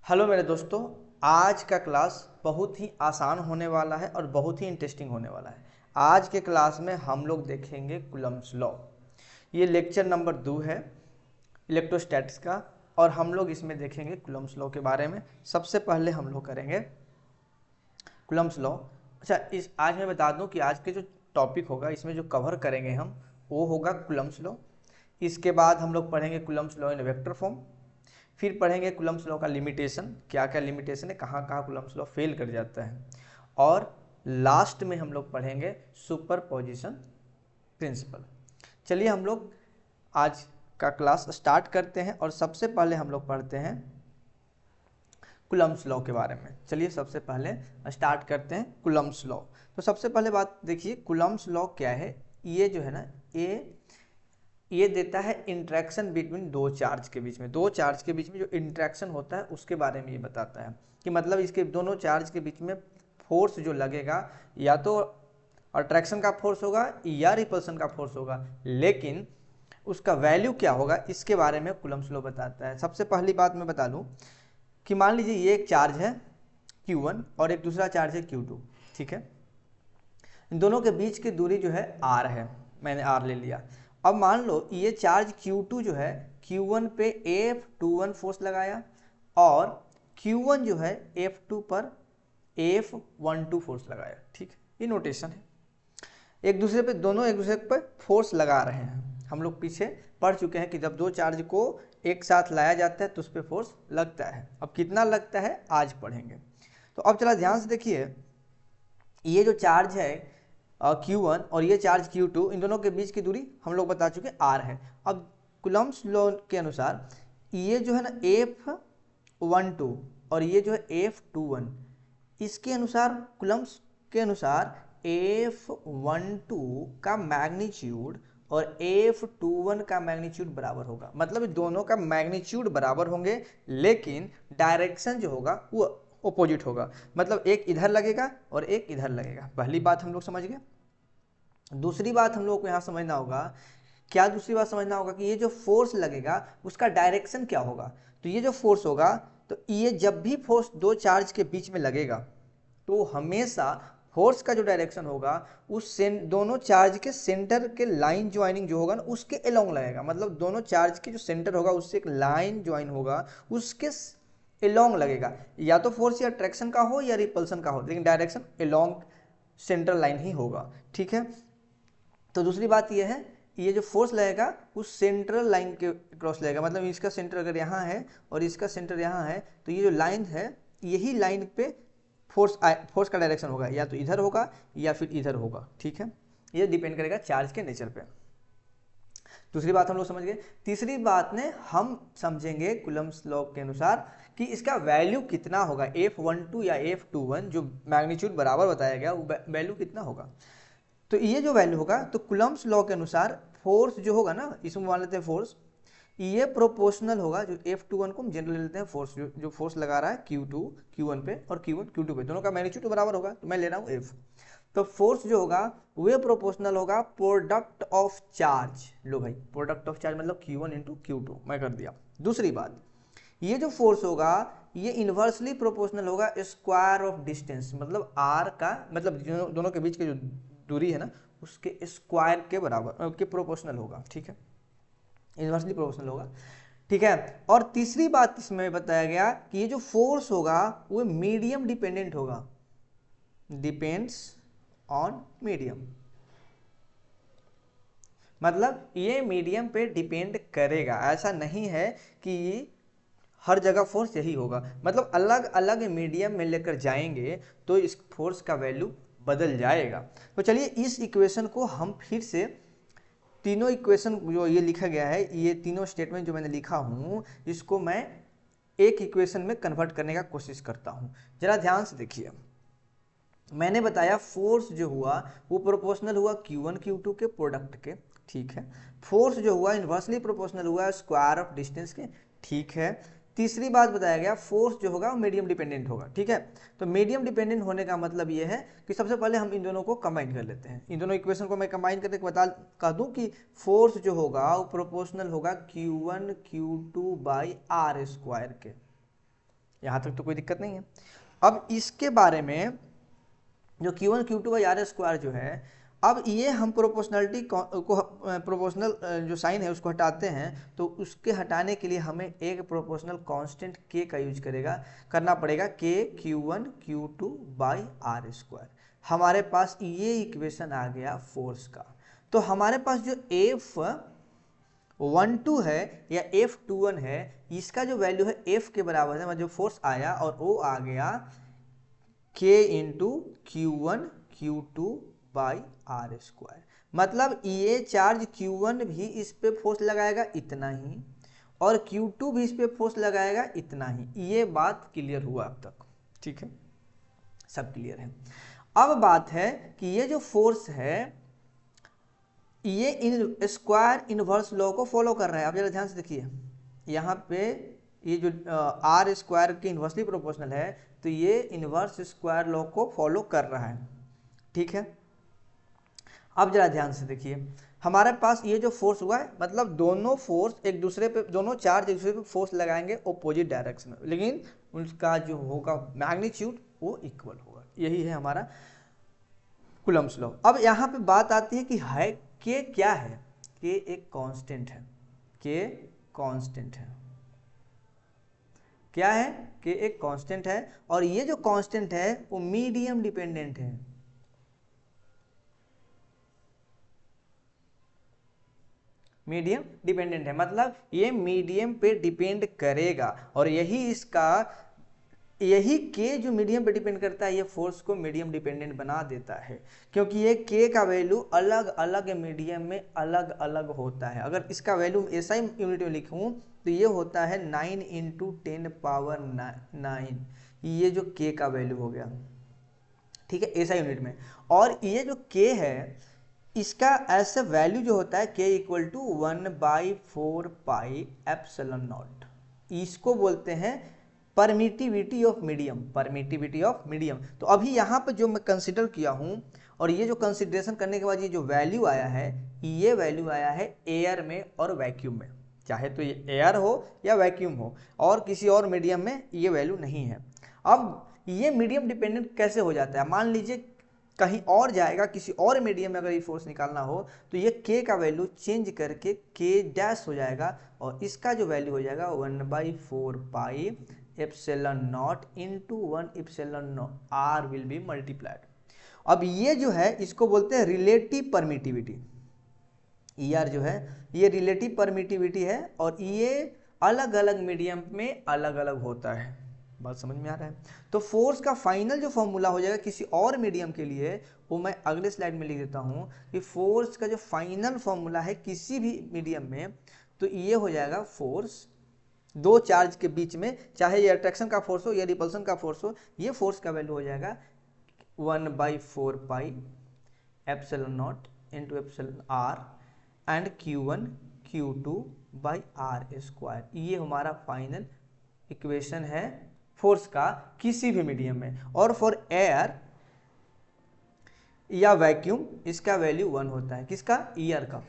Hello मेरे दोस्तों। आज का क्लास बहुत ही आसान होने वाला है और बहुत ही इंटरेस्टिंग होने वाला है। आज के क्लास में हम लोग देखेंगे कूलम्ब्स लॉ। ये लेक्चर नंबर 2 है इलेक्ट्रोस्टैटिक्स का, और हम लोग इसमें देखेंगे कूलम्ब्स लॉ के बारे में। सबसे पहले हम लोग करेंगे कूलम्ब्स लॉ। अच्छा, इस आज मैं बता दूं कि आज के जो टॉपिक होगा इसमें जो कवर करेंगे हम वो होगा कूलम्ब्स लॉ। इसके बाद हम लोग पढ़ेंगे Coulomb's law in vector form. फिर पढ़ेंगे कूलम्ब्स लॉ का लिमिटेशन, क्या क्या लिमिटेशन है, कहाँ कहाँ कूलम्ब्स लॉ फेल कर जाता है। और लास्ट में हम लोग पढ़ेंगे सुपरपोजिशन प्रिंसिपल। चलिए हम लोग आज का क्लास स्टार्ट करते हैं और सबसे पहले हम लोग पढ़ते हैं कूलम्ब्स लॉ के बारे में। चलिए सबसे पहले स्टार्ट करते हैं कूलम्ब्स लॉ। तो सबसे पहले बात देखिए, कूलम्ब्स लॉ क्या है। ये जो है ना, ये देता है इंट्रैक्शन बिटवीन दो चार्ज के बीच में। दो चार्ज के बीच में जो इंट्रैक्शन होता है उसके बारे में ये बताता है कि मतलब इसके दोनों चार्ज के बीच में फोर्स जो लगेगा, या तो अट्रैक्शन का फोर्स होगा या रिपल्सन का फोर्स होगा, लेकिन उसका वैल्यू क्या होगा इसके बारे में कूलम्ब्स लॉ बताता है। सबसे पहली बात मैं बता दूं कि मान लीजिए ये एक चार्ज है Q1 और एक दूसरा चार्ज है Q2, ठीक है। इन दोनों के बीच की दूरी जो है R है, मैंने R ले लिया। अब मान लो ये चार्ज Q2 जो है Q1 पे F21 फोर्स लगाया और Q1 जो है F2 पर F12 फोर्स लगाया, ठीक है। ये नोटेशन है, एक दूसरे पे दोनों एक दूसरे पर फोर्स लगा रहे हैं। हम लोग पीछे पढ़ चुके हैं कि जब दो चार्ज को एक साथ लाया जाता है तो उस पर फोर्स लगता है। अब कितना लगता है आज पढ़ेंगे। तो अब चला ध्यान से देखिए, ये जो चार्ज है Q1 और ये चार्ज Q2, इन दोनों के बीच की दूरी हम लोग बता चुके R है। अब कूलम्ब्स लॉ के अनुसार ये जो है ना F12 और ये जो है F21, इसके अनुसार कूलम्ब्स के अनुसार F12 का मैग्नीट्यूड और F21 का मैग्नीट्यूड बराबर होगा। मतलब दोनों का मैग्नीट्यूड बराबर होंगे, लेकिन डायरेक्शन जो होगा वो अपोजिट होगा। मतलब एक इधर लगेगा और एक इधर लगेगा। पहली बात हम लोग समझ गए। दूसरी बात हम लोग को यहाँ समझना होगा, क्या दूसरी बात समझना होगा कि ये जो फोर्स लगेगा उसका डायरेक्शन क्या होगा। तो ये जो फोर्स होगा, तो ये जब भी फोर्स दो चार्ज के बीच में लगेगा तो हमेशा फोर्स का जो डायरेक्शन होगा उस दोनों चार्ज के सेंटर के लाइन ज्वाइनिंग जो होगा ना उसके अलोंग लगेगा। मतलब दोनों चार्ज के जो सेंटर होगा उससे एक लाइन ज्वाइन होगा, उसके अलोंग लगेगा। या तो फोर्स या अट्रैक्शन का हो या रिपल्सन का हो, लेकिन डायरेक्शन अलोंग सेंट्रल लाइन ही होगा, ठीक है। तो दूसरी बात यह है, ये जो फोर्स लगेगा उस सेंट्रल लाइन के क्रॉस लगेगा। मतलब इसका सेंटर अगर यहाँ है और इसका सेंटर यहाँ है, तो ये जो लाइन है यही लाइन पे फोर्स का डायरेक्शन होगा, या तो इधर होगा या फिर इधर होगा, ठीक है। ये डिपेंड करेगा चार्ज के नेचर पे। दूसरी बात हम लोग समझ गए। तीसरी बात ने हम समझेंगे कूलम्ब्स लॉ के अनुसार कि इसका वैल्यू कितना होगा। F12 या F21 जो मैग्नीट्यूड बराबर बताया गया वो वैल्यू कितना होगा। तो ये जो वैल्यू होगा, तो कूलम्ब्स लॉ के अनुसार फोर्स जो होगा ना, इसमें मान लेते हैं फोर्स, ये प्रोपोर्शनल होगा। जो F21 को हम जनरल ले लेते हैं फोर्स, जो फोर्स लगा रहा है Q2 Q1 पे और Q1 Q2 पे, दोनों का मैग्नीट्यूड बराबर होगा, तो मैं ले रहा हूँ F। तो फोर्स जो होगा वे प्रोपोर्शनल होगा प्रोडक्ट ऑफ चार्ज। लो भाई, प्रोडक्ट ऑफ चार्ज मतलब Q1 इंटू Q2 मैं कर दिया। दूसरी बात, ये जो फोर्स होगा ये इन्वर्सली प्रोपोर्शनल होगा स्क्वायर ऑफ डिस्टेंस। मतलब R का मतलब दोनों के बीच की जो दूरी है ना उसके स्क्वायर के बराबर के प्रोपोर्शनल होगा, ठीक है। इन्वर्सली प्रोपोर्शनल होगा, ठीक है। और तीसरी बात इसमें बताया गया कि ये जो फोर्स होगा वो मीडियम डिपेंडेंट होगा, डिपेंड्स ऑन मीडियम। मतलब ये मीडियम पे डिपेंड करेगा, ऐसा नहीं है कि हर जगह फोर्स यही होगा। मतलब अलग अलग मीडियम में लेकर जाएंगे तो इस फोर्स का वैल्यू बदल जाएगा। तो चलिए इस इक्वेशन को हम फिर से, तीनों इक्वेशन जो ये लिखा गया है, ये तीनों स्टेटमेंट जो मैंने लिखा हूँ इसको मैं एक इक्वेशन में कन्वर्ट करने का कोशिश करता हूँ। जरा ध्यान से देखिए, मैंने बताया फोर्स जो हुआ वो प्रोपोर्शनल हुआ Q1 Q2 के प्रोडक्ट के, ठीक है। फोर्स जो हुआ इन्वर्सली प्रोपोर्शनल हुआ स्क्वायर ऑफ डिस्टेंस के, ठीक है। तीसरी बात बताया गया फोर्स जो होगा वो मीडियम डिपेंडेंट होगा, ठीक है। तो मीडियम डिपेंडेंट होने का मतलब ये है कि सबसे पहले हम इन दोनों को कंबाइन कर लेते हैं। इन दोनों इक्वेशन को मैं कंबाइन करके कह दूं कि फोर्स जो होगा वो प्रोपोर्शनल होगा Q1 Q2 by R square के। यहाँ तक तो कोई दिक्कत नहीं है। अब इसके बारे में जो Q1 Q2 by r square जो है, अब ये हम प्रोपोर्शनलिटी को प्रोपोर्शनल जो साइन है उसको हटाते हैं, तो उसके हटाने के लिए हमें एक प्रोपोर्शनल कांस्टेंट k का यूज करना पड़ेगा, k Q1 Q2 by r square. हमारे पास ये इक्वेशन आ गया फोर्स का। तो हमारे पास जो F12 है या F21 है, इसका जो वैल्यू है F के बराबर है, मतलब जो फोर्स आया और वो आ गया k into Q1 Q2 by r square. मतलब ये चार्ज Q1 भी इस पे फोर्स लगाएगा इतना ही, और Q2 भी इस पे फोर्स लगाएगा इतना ही। ये बात क्लियर हुआ अब तक? ठीक है, सब क्लियर है। अब बात है कि ये जो फोर्स है ये इन स्क्वायर इनवर्स लॉ को फॉलो कर रहा है। आप जरा ध्यान से देखिए, यहाँ पे ये जो आर स्क्वायर के इनवर्सली प्रोपोर्शनल है, तो ये इनवर्स स्क्वायर लॉ को फॉलो कर रहा है। ठीक है, अब जरा ध्यान से देखिए, हमारे पास ये जो फोर्स हुआ है, मतलब दोनों फोर्स एक दूसरे पे, दोनों चार्ज एक दूसरे पे फोर्स लगाएंगे अपोजिट डायरेक्शन में, लेकिन उनका जो होगा मैग्नीट्यूड वो इक्वल होगा। यही है हमारा कूलम्ब्स लॉ। अब यहाँ पे बात आती है कि है के क्या है? के एक कांस्टेंट है। के कांस्टेंट है। क्या है? के एक कांस्टेंट है, और ये जो कांस्टेंट है वो मीडियम डिपेंडेंट है। मीडियम डिपेंडेंट है, मतलब ये मीडियम पे डिपेंड करेगा, और यही के जो मीडियम पे डिपेंड करता है, ये फोर्स को मीडियम डिपेंडेंट बना देता है, क्योंकि ये के का वैल्यू अलग अलग मीडियम में अलग अलग होता है। अगर इसका वैल्यू ऐसा ही यूनिट में लिखूं तो ये होता है 9 इंटू 10 पावर 9, ये जो के का वैल्यू हो गया। ठीक है, ऐसा यूनिट में। और ये जो के है, इसका ऐसा वैल्यू जो होता है k equal to 1/4 pi epsilon naught, इसको बोलते हैं permittivity of medium. Permittivity of medium. तो अभी यहाँ पर जो मैं कंसिडर किया हूँ, और ये जो कंसिडरेशन करने के बाद ये जो वैल्यू आया है, ये वैल्यू आया है एयर में और वैक्यूम में। चाहे तो ये एयर हो या वैक्यूम हो, और किसी और मीडियम में ये वैल्यू नहीं है। अब ये मीडियम डिपेंडेंट कैसे हो जाता है? मान लीजिए कहीं और जाएगा, किसी और मीडियम में अगर ये फोर्स निकालना हो, तो ये k का वैल्यू चेंज करके k डैश हो जाएगा, और इसका जो वैल्यू हो जाएगा 1/4 pi epsilon naught into 1 epsilon r will be multiplied. अब ये जो है इसको बोलते हैं रिलेटिव परमिटिविटी। ER जो है ये रिलेटिव परमिटिविटी है, और ये अलग अलग मीडियम में अलग अलग होता है। बात समझ में आ रहा है? तो फोर्स का फाइनल जो फॉर्मूला हो जाएगा किसी और मीडियम के लिए, वो मैं अगले स्लाइड में लिख देता हूँ कि फोर्स का जो फाइनल फॉर्मूला है किसी भी मीडियम में, तो ये हो जाएगा फोर्स दो चार्ज के बीच में, चाहे ये अट्रैक्शन का फोर्स हो या रिपल्सन का फोर्स हो, ये फोर्स का वैल्यू हो जाएगा 1/4 pi epsilon naught into epsilon r and Q1 Q2 by r square. ये हमारा फाइनल इक्वेशन है फोर्स का किसी भी मीडियम में। और फॉर एयर या वैक्यूम इसका वैल्यू 1 होता है। किसका? ईयर का।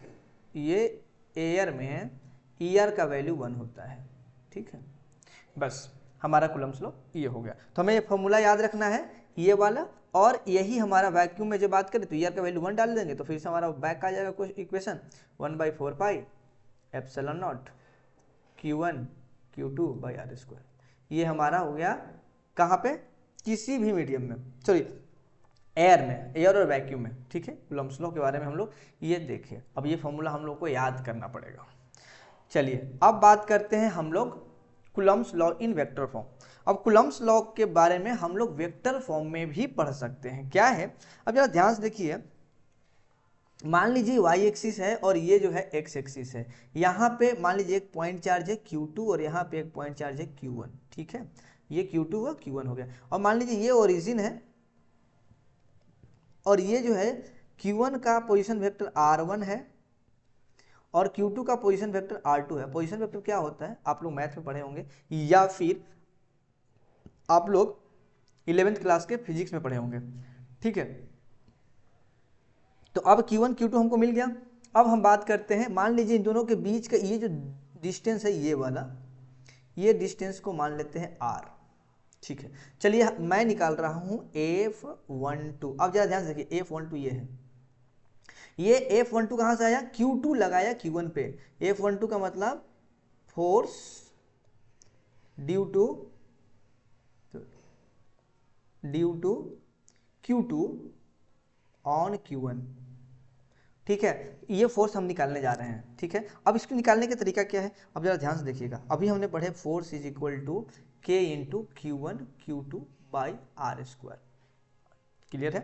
ये एयर में है, ईयर का वैल्यू 1 होता है। ठीक है, बस हमारा कूलम्ब्स लॉ ये हो गया। तो हमें ये फॉर्मूला याद रखना है, ये वाला, और यही हमारा वैक्यूम में जब बात करें तो ईयर का वैल्यू 1 डाल देंगे, तो फिर से हमारा बैक आ जाएगा कुछ equation 1/4 pi epsilon naught Q1 Q2 by r square. ये हमारा हो गया कहाँ पे? किसी भी मीडियम में, सॉरी एयर में, एयर और वैक्यूम में। ठीक है, कूलम्ब्स लॉ के बारे में हम लोग ये देखे। अब ये फॉर्मूला हम लोग को याद करना पड़ेगा। चलिए अब बात करते हैं हम लोग Coulomb's law in vector form. अब कूलम्ब्स लॉ के बारे में हम लोग वेक्टर फॉर्म में भी पढ़ सकते हैं। क्या है? अब जरा ध्यान से देखिए, मान लीजिए y एक्सिस है और ये जो है x एक्सिस है। यहाँ पे मान लीजिए एक पॉइंट चार्ज है Q2 और यहाँ पे एक पॉइंट चार्ज है Q1। ठीक है, ये Q2 हुआ, Q1 हो गया। और मान लीजिए ये ओरिजिन है, और ये जो है Q1 का पोजीशन वेक्टर R1 है, और Q2 का पोजीशन वेक्टर R2 है। पोजीशन वेक्टर क्या होता है आप लोग मैथ में पढ़े होंगे, या फिर आप लोग 11th क्लास के फिजिक्स में पढ़े होंगे। ठीक है, तो अब Q1 Q2 हमको मिल गया। अब हम बात करते हैं, मान लीजिए इन दोनों के बीच का ये जो डिस्टेंस है, ये वाला, ये डिस्टेंस को मान लेते हैं R। ठीक है, चलिए मैं निकाल रहा हूं F12। अब जरा ध्यान से देखिए, F12 ये है, ये F12 कहां से आया, Q2 लगाया Q1 पे। F12 का मतलब force due to Q2 on Q1। ठीक है, ये फोर्स हम निकालने जा रहे हैं। ठीक है, अब इसको निकालने का तरीका क्या है, अब जरा ध्यान से देखिएगा। अभी हमने पढ़े force is equal to K into Q1 Q2 by r square. Clear है,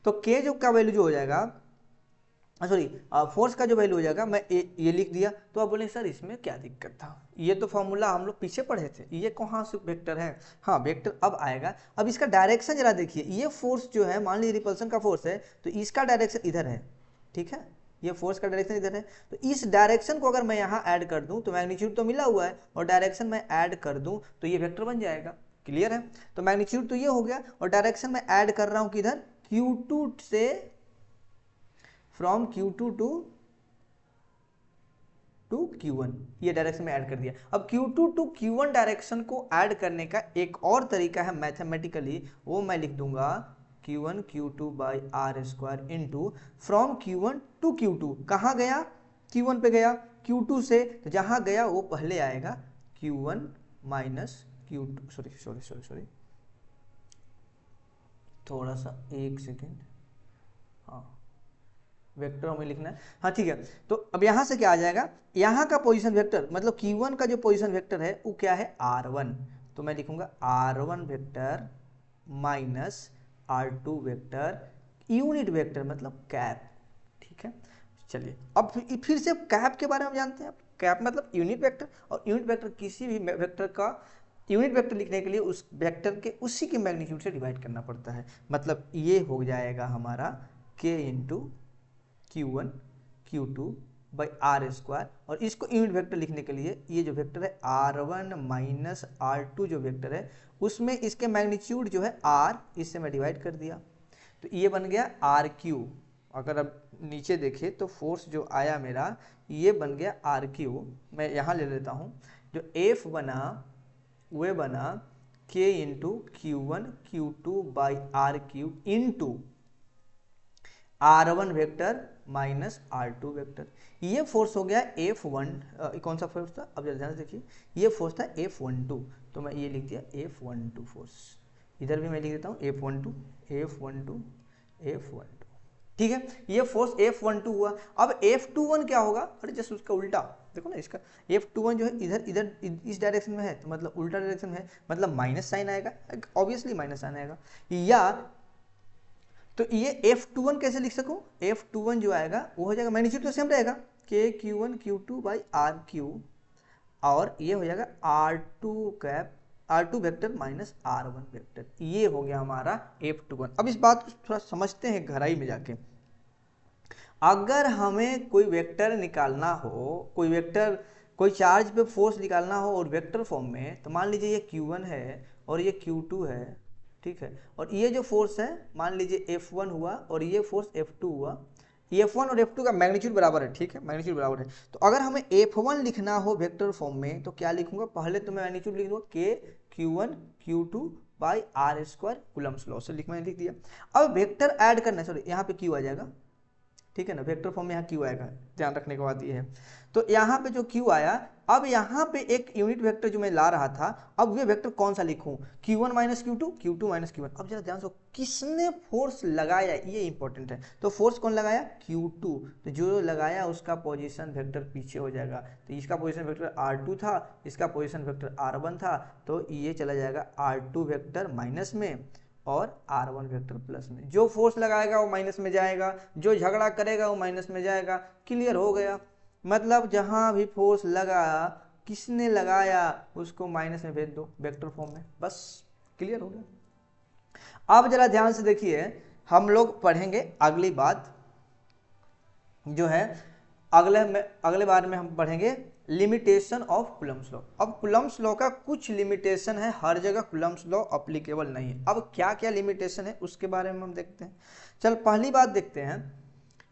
तो K जो का वैल्यू जो हो जाएगा, सॉरी फोर्स का जो वैल्यू हो जाएगा, मैं ये लिख दिया। तो आप बोले सर इसमें क्या दिक्कत था, ये तो फॉर्मूला हम लोग पीछे पढ़े थे, ये कहाँ से वेक्टर है। हाँ वेक्टर अब आएगा। अब इसका डायरेक्शन जरा देखिए, ये फोर्स जो है, मान लीजिए रिपल्सन का फोर्स है, तो इसका डायरेक्शन इधर है। ठीक है, ये फोर्स का डायरेक्शन इधर है, तो इस डायरेक्शन को अगर मैं यहाँ ऐड कर दूं, तो मैग्नीट्यूड तो मिला हुआ है, और डायरेक्शन मैं ऐड कर दूं तो ये वेक्टर बन जाएगा। क्लियर है, तो मैग्नीट्यूड तो ये हो गया, और डायरेक्शन मैं ऐड कर रहा हूँ किधर, Q2 से, फ्रॉम Q2 टू Q1, ये डायरेक्शन में ऐड कर दिया। अब Q2 टू Q1 डायरेक्शन को ऐड करने का एक और तरीका है मैथमेटिकली, वो मैं लिख दूंगा Q1 Q2 by r square into from Q1 to Q2। कहाँ गया, Q1 पे गया, Q2 से तो जहाँ गया वो पहले आएगा Q1 माइनस Q2, सॉरी थोड़ा सा एक सेकेंड, हाँ वेक्टर हमें लिखना है। हाँ ठीक है, तो अब यहाँ से क्या आ जाएगा, यहाँ का पोजीशन वेक्टर मतलब Q1 का जो पोजीशन वेक्टर है वो क्या है, R1। तो मैं लिखूंगा R1 vector minus R2 vector, unit vector मतलब कैप। ठीक है, चलिए अब फिर से कैप के बारे में जानते हैं। कैप मतलब यूनिट वेक्टर, और यूनिट वेक्टर किसी भी वेक्टर का यूनिट वेक्टर लिखने के लिए उस वेक्टर के उसी के मैग्नीट्यूड से डिवाइड करना पड़ता है। मतलब ये हो जाएगा हमारा K into Q1 Q2 by r square, और इसको यूनिट वेक्टर लिखने के लिए ये जो वेक्टर है R1 माइनस R2 जो वेक्टर है, उसमें इसके मैग्नीट्यूड जो है R, इससे मैं डिवाइड कर दिया, तो ये बन गया RQ। अगर अब नीचे देखें तो फोर्स जो आया मेरा, ये बन गया RQ। मैं यहाँ ले लेता हूँ, जो F बना वह बना K into Q1 Q2 by RQ into R1 vector minus R2 vector. ये फोर्स हो गया F1, कौन सा फोर्स था, अब ध्यान से देखिए, ये फोर्स था F12, तो मैं ये लिख दिया F12 फोर्स। इधर भी मैं लिख देता हूँ F12। ठीक है, ये फोर्स F12 हुआ। अब F21 क्या होगा, अरे जस्ट उसका उल्टा देखो ना, इसका F21 जो है इधर इधर इस डायरेक्शन में है, तो मतलब उल्टा डायरेक्शन में है, मतलब माइनस साइन आएगा, ऑब्वियसली माइनस साइन आएगा। या तो ये F21 कैसे लिख सकूं, F21 जो आएगा वो हो जाएगा, मैग्नीट्यूड तो सेम रहेगा, K Q1 Q2 by RQ, और ये हो जाएगा R2 cap, R2 vector minus R1 vector. ये हो गया हमारा F21। अब इस बात को थोड़ा समझते हैं गहराई में जाके। अगर हमें कोई वेक्टर निकालना हो, कोई वेक्टर, कोई चार्ज पे फोर्स निकालना हो और वेक्टर फॉर्म में, तो मान लीजिए ये Q1 है और ये Q2 है, ठीक है, और ये जो फोर्स है मान लीजिए F1 हुआ और ये फोर्स F2 हुआ, F1 और F2 का मैग्नीट्यूड बराबर है। ठीक है, मैग्नीट्यूड बराबर है, तो अगर हमें F1 लिखना हो वेक्टर फॉर्म में तो क्या लिखूंगा, पहले तो मैं मैग्नीट्यूड लिख दूंगा K Q1 Q2 by r square, Coulomb's law से मैंने लिख दिया। अब वेक्टर ऐड करना है, सॉरी यहाँ पे Q आ जाएगा, ठीक है ना, वेक्टर फॉर्म में यहाँ Q आएगा, ध्यान रखने की बात ये है। तो यहाँ पे जो Q आया, अब यहाँ पे एक यूनिट वेक्टर जो मैं ला रहा था, अब ये वेक्टर कौन सा लिखूं, Q1 minus Q2, Q2 minus Q1। अब जरा ध्यान से, किसने फोर्स लगाया, ये इंपॉर्टेंट है। तो फोर्स कौन लगाया, Q2, तो जो लगाया उसका पोजीशन वेक्टर पीछे हो जाएगा, तो इसका पोजीशन वेक्टर R2 था, इसका पोजीशन वेक्टर R1 था, तो ये चला जाएगा R2 वेक्टर माइनस में और R1 वेक्टर प्लस में। जो फोर्स लगाएगा वो माइनस में जाएगा, जो झगड़ा करेगा वो माइनस में जाएगा। क्लियर हो गया, मतलब जहां भी फोर्स लगा, किसने लगाया, उसको माइनस में भेज दो वेक्टर फॉर्म में, बस क्लियर हो गया। अब जरा ध्यान से देखिए, हम लोग पढ़ेंगे अगली बात जो है, अगले बार में हम पढ़ेंगे लिमिटेशन ऑफ कूलम्स लॉ। अब कूलम्स लॉ का कुछ लिमिटेशन है, हर जगह कूलम्स लॉ अप्लीकेबल नहीं है। अब क्या क्या लिमिटेशन है उसके बारे में हम देखते हैं। चल पहली बात देखते हैं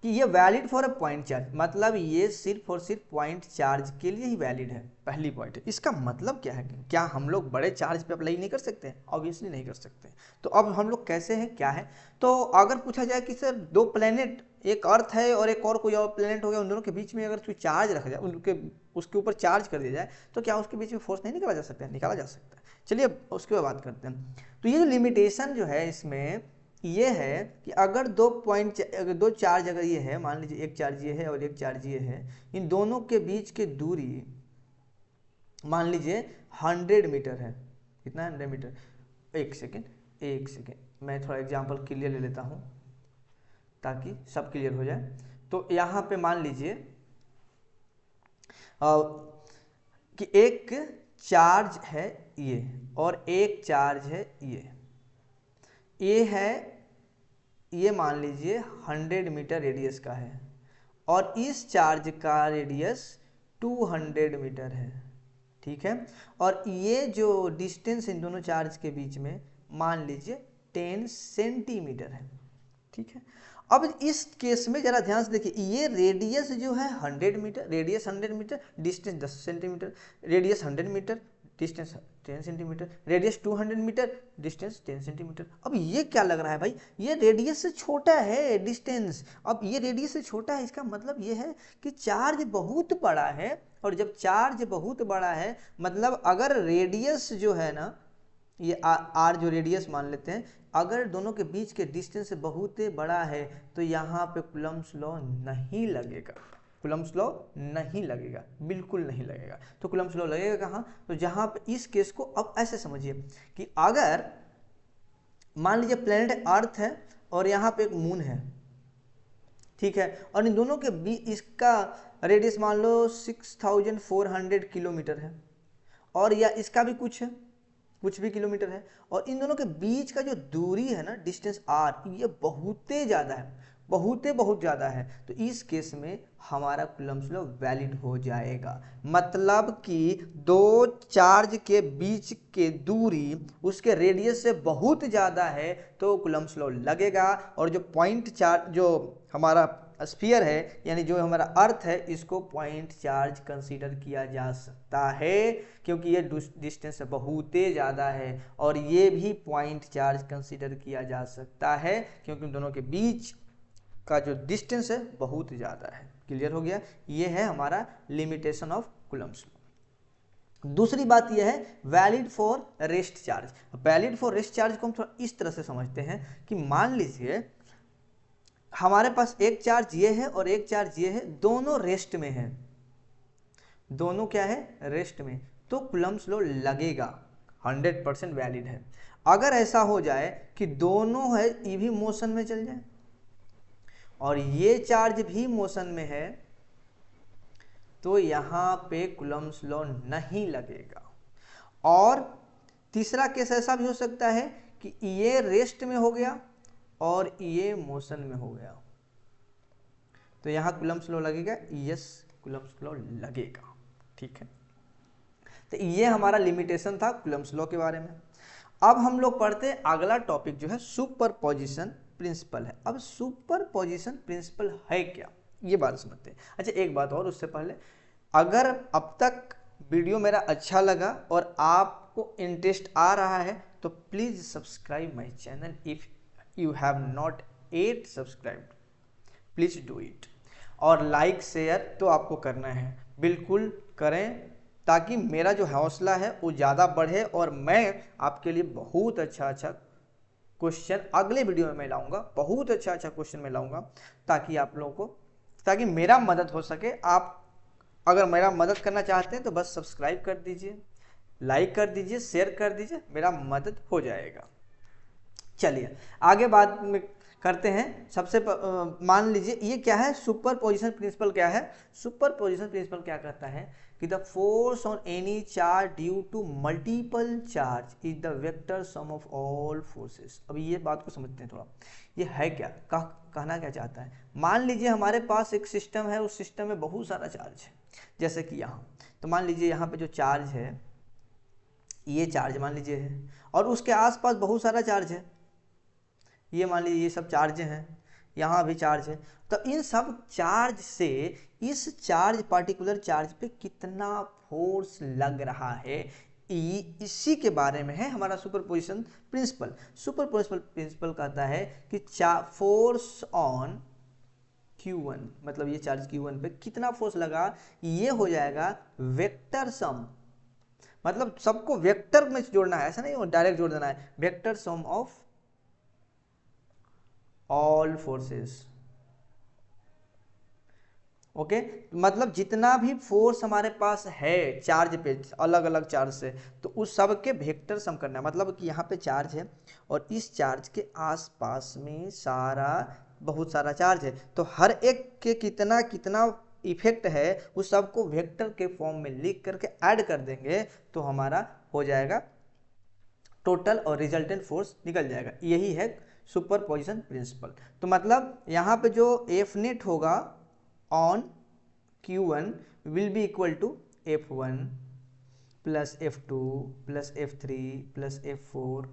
कि ये valid for a point charge, मतलब ये सिर्फ और सिर्फ पॉइंट चार्ज के लिए ही वैलिड है। पहली पॉइंट है। इसका मतलब क्या है, क्या हम लोग बड़े चार्ज पे अप्लाई नहीं कर सकते हैं? ऑब्वियसली नहीं कर सकते। तो अब हम लोग कैसे हैं, क्या है? तो अगर पूछा जाए कि सर दो प्लेनेट, एक अर्थ है और एक और कोई और प्लेनेट हो गया, उन दोनों के बीच में अगर कोई चार्ज रखा जाए, उसके ऊपर चार्ज कर दिया जाए, तो क्या उसके बीच में फोर्स नहीं निकाला जा सकता है? निकाला जा सकता है। चलिए उसके बाद बात करते हैं। तो ये जो लिमिटेशन जो है इसमें ये है कि अगर दो चार्ज अगर ये है, मान लीजिए एक चार्ज ये है और एक चार्ज ये है, इन दोनों के बीच की दूरी मान लीजिए 100 मीटर है। कितना है? 100 मीटर। एक सेकेंड मैं थोड़ा एग्जांपल क्लियर ले लेता हूँ ताकि सब क्लियर हो जाए। तो यहाँ पे मान लीजिए कि एक चार्ज है ये और एक चार्ज है ये है, ये मान लीजिए 100 मीटर रेडियस का है और इस चार्ज का रेडियस 200 मीटर है, ठीक है। और ये जो डिस्टेंस इन दोनों चार्ज के बीच में मान लीजिए 10 सेंटीमीटर है, ठीक है। अब इस केस में जरा ध्यान से देखिए, ये रेडियस जो है 100 metre, radius 100 metre, distance 10 centimetre, radius 100 metre, distance 10 centimetre, radius 200 metre, distance 10 centimetre. अब ये क्या लग रहा है भाई, ये रेडियस से छोटा है डिस्टेंस। अब ये रेडियस से छोटा है, इसका मतलब ये है कि चार्ज बहुत बड़ा है। और जब चार्ज बहुत बड़ा है मतलब अगर रेडियस जो है ना, ये आर जो रेडियस मान लेते हैं, अगर दोनों के बीच के डिस्टेंस बहुत बड़ा है तो यहाँ पे कूलम्ब्स लॉ नहीं लगेगा। कूलम्ब्स लॉ नहीं लगेगा, बिल्कुल नहीं लगेगा। तो कूलम्ब्स लॉ लगेगा कहाँ? तो जहाँ पे इस केस को अब ऐसे समझिए कि अगर मान लीजिए प्लेनेट अर्थ है और यहाँ पे एक मून है, ठीक है, और इन दोनों के बीच इसका रेडियस मान लो 6400 किलोमीटर है और या इसका भी कुछ भी किलोमीटर है, और इन दोनों के बीच का जो दूरी है ना, डिस्टेंस आर, ये बहुत ज़्यादा है, बहुत ज़्यादा है। तो इस केस में हमारा कूलम्ब्स लॉ वैलिड हो जाएगा। मतलब कि दो चार्ज के बीच के दूरी उसके रेडियस से बहुत ज़्यादा है तो कूलम्ब्स लॉ लगेगा। और जो पॉइंट चार्ज, जो हमारा स्फीयर है यानी जो हमारा अर्थ है, इसको पॉइंट चार्ज कंसीडर किया जा सकता है क्योंकि ये डिस्टेंस बहुत ज़्यादा है। और ये भी पॉइंट चार्ज कंसीडर किया जा सकता है क्योंकि उन दोनों के बीच का जो डिस्टेंस है बहुत ज़्यादा है। क्लियर हो गया? ये है हमारा लिमिटेशन ऑफ कूलम्ब्स लॉ। दूसरी बात यह है valid for rest charge. Valid for rest charge को हम थोड़ा इस तरह से समझते हैं कि मान लीजिए हमारे पास एक चार्ज ये है और एक चार्ज ये है, दोनों रेस्ट में है, दोनों क्या है? रेस्ट में। तो कूलम्ब्स लॉ लगेगा, 100% वैलिड है। अगर ऐसा हो जाए कि दोनों है ये भी मोशन में चल जाए और ये चार्ज भी मोशन में है तो यहाँ पे कूलम्ब्स लॉ नहीं लगेगा। और तीसरा केस ऐसा भी हो सकता है कि ये रेस्ट में हो गया और ये मोशन में हो गया तो यहाँ कूलम्ब्स लॉ लगेगा। यस, कूलम्ब्स लॉ लगेगा, ठीक है। तो ये हमारा लिमिटेशन था कूलम्ब्स लॉ के बारे में। अब हम लोग पढ़ते हैं अगला टॉपिक जो है सुपरपोजिशन प्रिंसिपल है। अब सुपरपोजिशन प्रिंसिपल है क्या, ये बात समझते हैं। अच्छा एक बात और उससे पहले, अगर अब तक वीडियो मेरा अच्छा लगा और आपको इंटरेस्ट आ रहा है तो please subscribe my channel. If you have not yet subscribed please do it. और लाइक शेयर तो आपको करना है, बिल्कुल करें ताकि मेरा जो हौसला है वो ज़्यादा बढ़े और मैं आपके लिए बहुत अच्छा क्वेश्चन अगले वीडियो में मैं लाऊंगा, बहुत अच्छा क्वेश्चन मैं लाऊंगा ताकि आप लोगों को, ताकि मेरा मदद हो सके। आप अगर मेरा मदद करना चाहते हैं तो बस सब्सक्राइब कर दीजिए, लाइक कर दीजिए, शेयर कर दीजिए, मेरा मदद हो जाएगा। चलिए आगे बात में करते हैं। सबसे मान लीजिए ये क्या है, सुपरपोजिशन प्रिंसिपल क्या है? सुपरपोजिशन प्रिंसिपल क्या कहता है कि the force on any charge due to multiple charge is the vector sum of all forces. अब ये बात को समझते हैं थोड़ा, ये है क्या, कहना क्या चाहता है? मान लीजिए हमारे पास एक सिस्टम है, उस सिस्टम में बहुत सारा चार्ज है, जैसे कि यहाँ। तो मान लीजिए यहाँ पे जो चार्ज है, ये चार्ज मान लीजिए है और उसके आसपास बहुत सारा चार्ज है, ये मान लीजिए ये सब चार्ज हैं, यहाँ भी चार्ज है। तो इन सब चार्ज से इस चार्ज पार्टिकुलर चार्ज पे कितना फोर्स लग रहा है, इसी के बारे में है हमारा सुपरपोजिशन प्रिंसिपल। सुपरपोजिशन प्रिंसिपल कहता है कि फोर्स ऑन Q1, मतलब ये चार्ज Q1 पे कितना फोर्स लगा, ये हो जाएगा वेक्टर सम, मतलब सबको वेक्टर में जोड़ना है, ऐसा नहीं डायरेक्ट जोड़ देना है, vector sum of all forces. Okay, मतलब जितना भी फोर्स हमारे पास है चार्ज पे, अलग अलग चार्ज से, तो उस सब के वेक्टर सम करना है। मतलब कि यहाँ पे चार्ज है और इस चार्ज के आसपास में बहुत सारा चार्ज है, तो हर एक के कितना कितना इफेक्ट है उस सब को वेक्टर के फॉर्म में लिख करके ऐड कर देंगे, तो हमारा हो जाएगा टोटल और रिजल्टेंट फोर्स निकल जाएगा। यही है सुपरपोजिशन प्रिंसिपल। तो मतलब यहाँ पे जो एफ नेट होगा on Q1 will be equal to F1 plus F2 plus F3 plus F4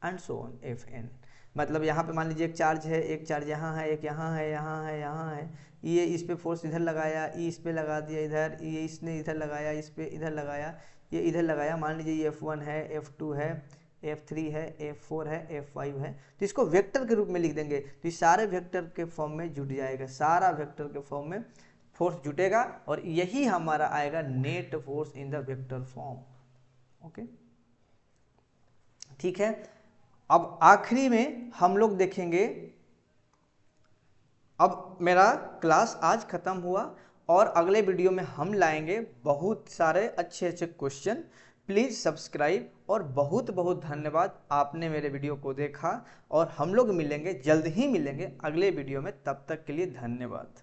and so on Fn। मतलब यहाँ पे मान लीजिए एक चार्ज है, एक चार्ज यहाँ है, एक यहाँ है, यहाँ है, यहाँ है, ये इस पे फोर्स इधर लगाया, ये इस पे लगा दिया इधर, ये इसने इधर लगाया, इस पे इधर लगाया, ये इधर लगाया, मान लीजिए ये F1 है, F2 है, F3 है, F4 है, F5 है, तो इसको वेक्टर के रूप में लिख देंगे, तो ये सारे वेक्टर के फॉर्म में जुट जाएगा, सारा वेक्टर के फॉर्म में फोर्स जुटेगा और यही हमारा आएगा net force in the vector form. Okay, ठीक है। अब आखिरी में हम लोग देखेंगे, अब मेरा क्लास आज खत्म हुआ और अगले वीडियो में हम लाएंगे बहुत सारे अच्छे अच्छे क्वेश्चन। प्लीज़ सब्सक्राइब और बहुत बहुत धन्यवाद, आपने मेरे वीडियो को देखा और हम लोग मिलेंगे, जल्द ही मिलेंगे अगले वीडियो में। तब तक के लिए धन्यवाद।